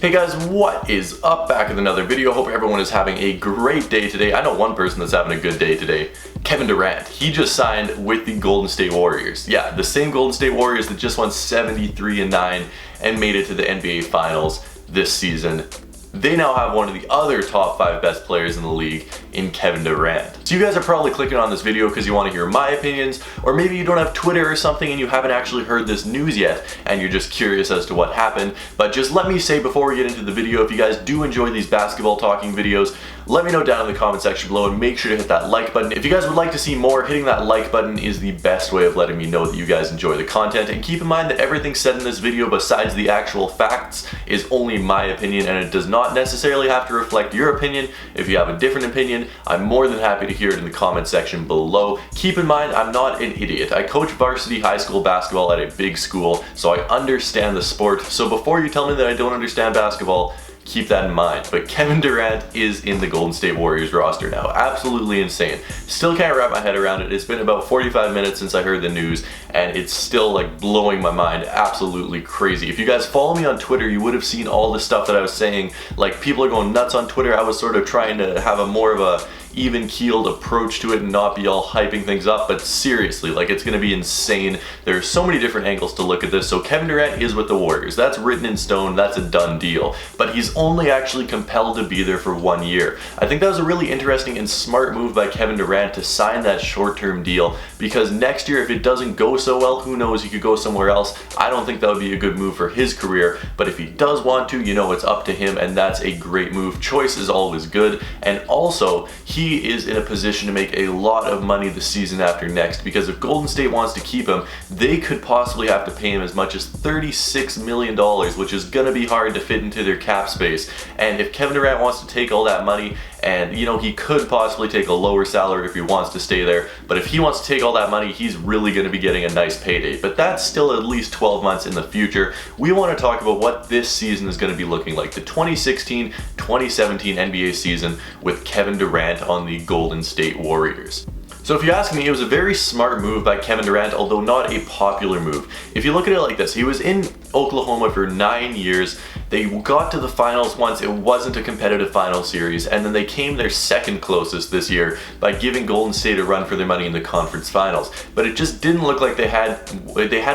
Hey guys, what is up? Back with another video. Hope everyone is having a great day today. I know one person that's having a good day today. Kevin Durant. He just signed with the Golden State Warriors. Yeah, the same Golden State Warriors that just won 73-9 and made it to the NBA Finals this season. They now have one of the other top 5 best players in the league in Kevin Durant. So you guys are probably clicking on this video because you want to hear my opinions, or maybe you don't have Twitter or something and you haven't actually heard this news yet and you're just curious as to what happened. But just let me say before we get into the video, if you guys do enjoy these basketball talking videos, let me know down in the comment section below and make sure to hit that like button. If you guys would like to see more, hitting that like button is the best way of letting me know that you guys enjoy the content. And keep in mind that everything said in this video besides the actual facts is only my opinion and it does not necessarily have to reflect your opinion. If you have a different opinion, I'm more than happy to hear it in the comment section below. Keep in mind, I'm not an idiot. I coach varsity high school basketball at a big school, so I understand the sport. So before you tell me that I don't understand basketball, keep that in mind. But Kevin Durant is in the Golden State Warriors roster now. Absolutely insane. Still can't wrap my head around it. It's been about 45 minutes since I heard the news and it's still like blowing my mind. Absolutely crazy. If you guys follow me on Twitter, you would have seen all the stuff that I was saying. Like, people are going nuts on Twitter. I was sort of trying to have a more of a even-keeled approach to it and not be all hyping things up, but seriously, like, it's gonna be insane. There's so many different angles to look at this. So Kevin Durant is with the Warriors. That's written in stone. That's a done deal. But he's only actually compelled to be there for 1 year. I think that was a really interesting and smart move by Kevin Durant to sign that short-term deal, because next year, if it doesn't go so well, who knows, he could go somewhere else. I don't think that would be a good move for his career, but if he does want to, you know, it's up to him, and that's a great move. Choice is always good. And also, he is in a position to make a lot of money the season after next, because if Golden State wants to keep him, they could possibly have to pay him as much as $36 million, which is gonna be hard to fit into their cap space. And if Kevin Durant wants to take all that money, and you know, he could possibly take a lower salary if he wants to stay there, but if he wants to take all that money, he's really going to be getting a nice payday. But that's still at least 12 months in the future. We want to talk about what this season is going to be looking like, the 2016-2017 NBA season with Kevin Durant on the Golden State Warriors. So if you ask me, it was a very smart move by Kevin Durant, although not a popular move. If you look at it like this, he was in Oklahoma for 9 years. They got to the finals once. It wasn't a competitive final series, and then they came their second closest this year by giving Golden State a run for their money in the conference finals. But it just didn't look like they had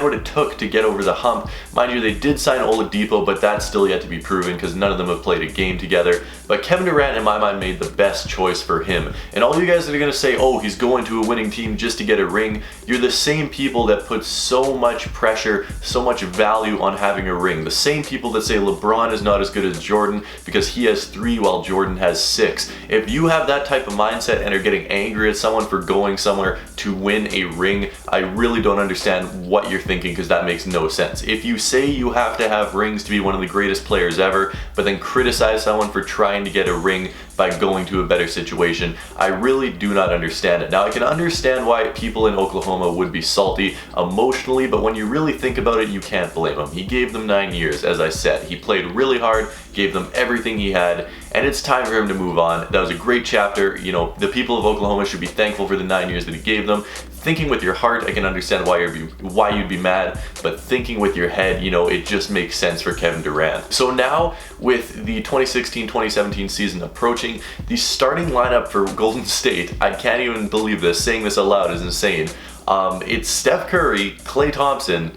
what it took to get over the hump. Mind you, they did sign Oladipo, but that's still yet to be proven because none of them have played a game together. But Kevin Durant, in my mind, made the best choice for him. And all you guys that are going to say, oh, he's going to a winning team just to get a ring, you're the same people that put so much pressure, so much value on having a ring. The same people that say LeBron is not as good as Jordan because he has 3 while Jordan has 6. If you have that type of mindset and are getting angry at someone for going somewhere to win a ring, I really don't understand what you're thinking, because that makes no sense. If you say you have to have rings to be one of the greatest players ever, but then criticize someone for trying to get a ring by going to a better situation, I really do not understand it. Now, I can understand why people in Oklahoma would be salty emotionally, but when you really think about it, you can't blame him. He gave them 9 years, as I said. He played really hard, gave them everything he had, and it's time for him to move on. That was a great chapter. You know, the people of Oklahoma should be thankful for the 9 years that he gave them. Thinking with your heart, I can understand why you'd be mad, but thinking with your head, you know, it just makes sense for Kevin Durant. So now, with the 2016-2017 season approaching, the starting lineup for Golden State, I can't even believe this, saying this aloud is insane. It's Steph Curry, Klay Thompson,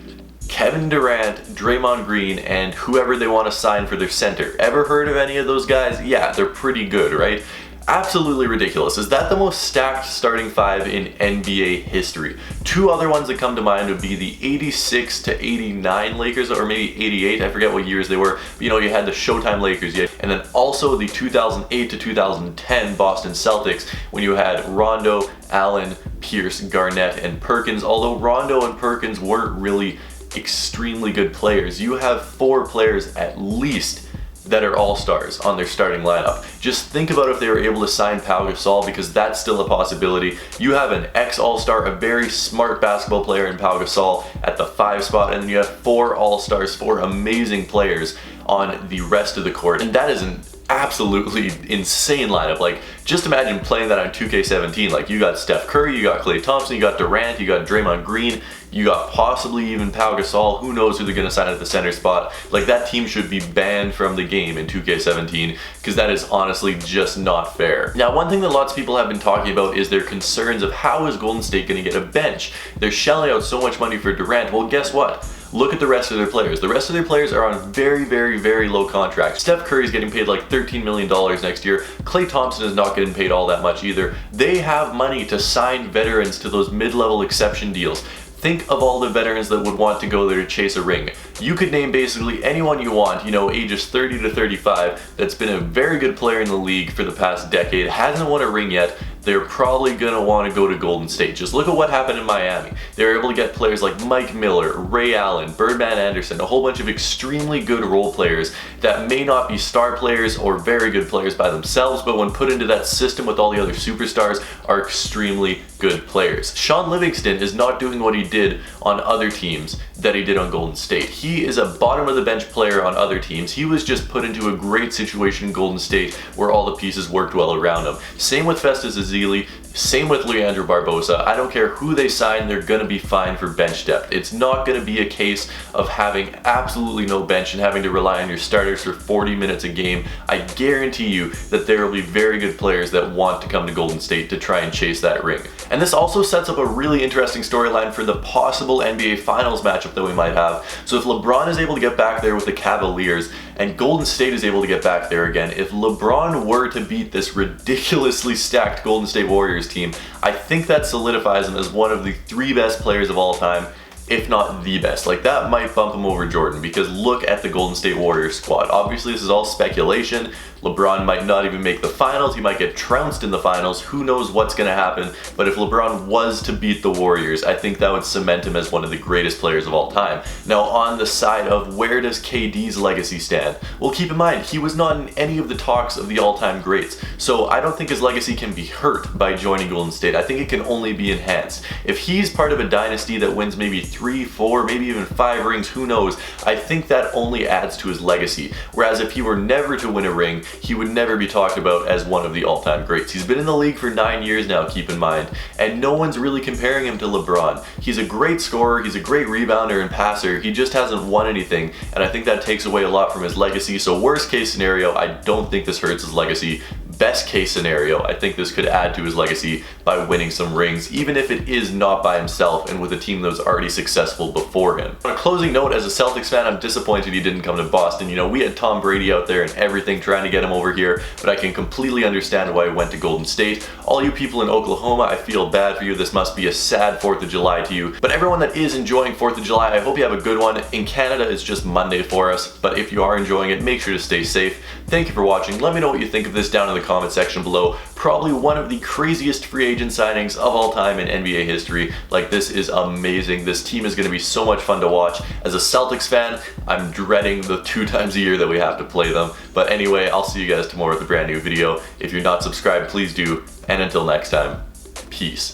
Kevin Durant, Draymond Green, and whoever they want to sign for their center. Ever heard of any of those guys? Yeah, they're pretty good, right? Absolutely ridiculous. Is that the most stacked starting 5 in NBA history? 2 other ones that come to mind would be the 86-89 Lakers, or maybe 88, I forget what years they were. But, you know, you had the Showtime Lakers, and then also the 2008-2010 Boston Celtics, when you had Rondo, Allen, Pierce, Garnett, and Perkins. Although Rondo and Perkins weren't really extremely good players, you have 4 players at least that are all-stars on their starting lineup. Just think about if they were able to sign Pau Gasol, because that's still a possibility. You have an ex-all-star, a very smart basketball player in Pau Gasol at the 5 spot, and then you have 4 all-stars, 4 amazing players on the rest of the court, and that is an absolutely insane lineup. Like, just imagine playing that on 2K17. Like, you got Steph Curry, you got Klay Thompson, you got Durant, you got Draymond Green, you got possibly even Pau Gasol. Who knows who they're going to sign at the center spot. Like, that team should be banned from the game in 2K17 because that is honestly just not fair. Now, one thing that lots of people have been talking about is their concerns of how is Golden State going to get a bench. They're shelling out so much money for Durant. Well, guess what? Look at the rest of their players. The rest of their players are on very, very, very low contracts. Steph Curry's getting paid like $13 million next year. Klay Thompson is not getting paid all that much either. They have money to sign veterans to those mid-level exception deals. Think of all the veterans that would want to go there to chase a ring. You could name basically anyone you want, you know, ages 30 to 35, that's been a very good player in the league for the past decade, hasn't won a ring yet. They're probably going to want to go to Golden State. Just look at what happened in Miami. They were able to get players like Mike Miller, Ray Allen, Birdman Anderson, a whole bunch of extremely good role players that may not be star players or very good players by themselves, but when put into that system with all the other superstars, are extremely good players. Sean Livingston is not doing what he did on other teams that he did on Golden State. He is a bottom of the bench player on other teams. He was just put into a great situation in Golden State where all the pieces worked well around him. Same with Festus Ezeli. Same with Leandro Barbosa. I don't care who they sign, they're going to be fine for bench depth. It's not going to be a case of having absolutely no bench and having to rely on your starters for 40 minutes a game. I guarantee you that there will be very good players that want to come to Golden State to try and chase that ring. And this also sets up a really interesting storyline for the possible NBA Finals matchup that we might have. So if LeBron is able to get back there with the Cavaliers and Golden State is able to get back there again, if LeBron were to beat this ridiculously stacked Golden State Warriors team, I think that solidifies him as one of the 3 best players of all time, if not the best. Like, that might bump him over Jordan, because look at the Golden State Warriors squad. Obviously, this is all speculation. LeBron might not even make the finals. He might get trounced in the finals. Who knows what's going to happen? But if LeBron was to beat the Warriors, I think that would cement him as one of the greatest players of all time. Now, on the side of where does KD's legacy stand? Well, keep in mind, he was not in any of the talks of the all-time greats. So I don't think his legacy can be hurt by joining Golden State. I think it can only be enhanced. If he's part of a dynasty that wins maybe 3, 4, maybe even 5 rings, who knows? I think that only adds to his legacy. Whereas if he were never to win a ring, he would never be talked about as one of the all-time greats. He's been in the league for 9 years now, keep in mind, and no one's really comparing him to LeBron. He's a great scorer, he's a great rebounder and passer, he just hasn't won anything, and I think that takes away a lot from his legacy. So worst case scenario, I don't think this hurts his legacy. Best case scenario, I think this could add to his legacy by winning some rings, even if it is not by himself and with a team that was already successful before him. On a closing note, as a Celtics fan, I'm disappointed he didn't come to Boston. You know, we had Tom Brady out there and everything trying to get him over here, but I can completely understand why he went to Golden State. All you people in Oklahoma, I feel bad for you. This must be a sad 4th of July to you. But everyone that is enjoying 4th of July, I hope you have a good one. In Canada, it's just Monday for us, but if you are enjoying it, make sure to stay safe. Thank you for watching. Let me know what you think of this down in the comment section below. Probably one of the craziest free agent signings of all time in NBA history. Like, this is amazing. This team is going to be so much fun to watch. As a Celtics fan, I'm dreading the 2 times a year that we have to play them. But anyway, I'll see you guys tomorrow with a brand new video. If you're not subscribed, please do. And until next time, peace.